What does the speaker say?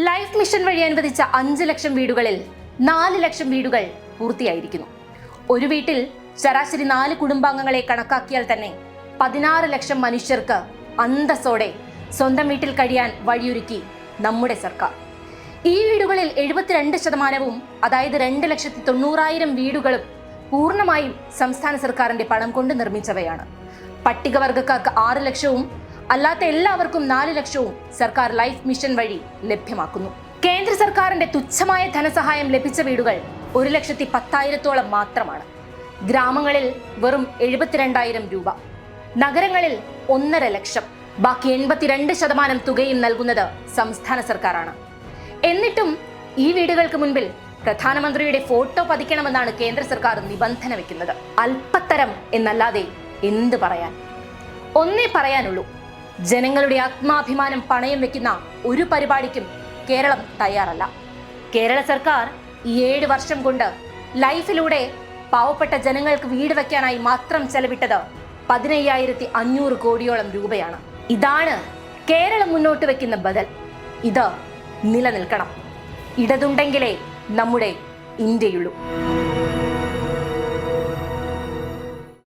Life mission വഴി അനുവദിച്ച 5 ലക്ഷം വീടുകളിൽ 4 ലക്ഷം വീടുകൾ പൂർത്തിയായിരിക്കുന്നു. ഒരു വീട്ടിൽ ശരാശരി 4 കുടുംബാംഗങ്ങളെ കണക്കാക്കിയാൽ തന്നെ 16 ലക്ഷം മനുഷ്യർക്ക് അന്തസ്സോടെ സ്വന്തം വീട്ടിൽ കഴിയാൻ വഴിയൊരുക്കി നമ്മുടെ സർക്കാർ. ഈ വീടുകളിൽ 72%, അതായത് 2,90,000 വീടുകളും പൂർണ്ണമായും സംസ്ഥാന സർക്കാരിന്റെ പണം കൊണ്ട് നിർമ്മിച്ചവയാണ്. പട്ടികവർഗക്കാർക്ക് 6 ലക്ഷവും അല്ലാത്ത എല്ലാവർക്കും 4 ലക്ഷവും സർക്കാർ ലൈഫ് മിഷൻ വഴി ലഭ്യമാക്കുന്നു. കേന്ദ്ര സർക്കാരിന്റെ തുച്ഛമായ ധനസഹായം ലഭിച്ച വീടുകൾ 1,10,000-ഓളം മാത്രമാണ്. ഗ്രാമങ്ങളിൽ വെറും 72,000 രൂപ, നഗരങ്ങളിൽ 1.5 ലക്ഷം. ബാക്കി 82% തുകയും നൽകുന്നത് സംസ്ഥാന സർക്കാരാണ്. എന്നിട്ടും ഈ വീടുകൾക്ക് മുൻപിൽ പ്രധാനമന്ത്രിയുടെ ഫോട്ടോ പതിക്കണമെന്നാണ് കേന്ദ്ര സർക്കാർ നിബന്ധന വെക്കുന്നത്. അല്പത്തരം എന്നല്ലാതെ എന്ത് പറയാൻ? ഒന്നേ പറയാനുള്ളൂ, ജനങ്ങളുടെ ആത്മാഭിമാനം പണയം വെക്കുന്ന ഒരു പരിപാടിക്കും കേരളം തയ്യാറല്ല. കേരള സർക്കാർ ഈ 7 വർഷം കൊണ്ട് ലൈഫിലൂടെ പാവപ്പെട്ട ജനങ്ങൾക്ക് വീട് വെക്കാനായി മാത്രം ചെലവിട്ടത് 15,500 കോടിയോളം രൂപയാണ്. ഇതാണ് കേരളം മുന്നോട്ട് വെക്കുന്ന ബദൽ. ഇത് നിലനിൽക്കണം. ഇടതുണ്ടെങ്കിലേ നമ്മുടെ ഇന്ത്യയുള്ളൂ.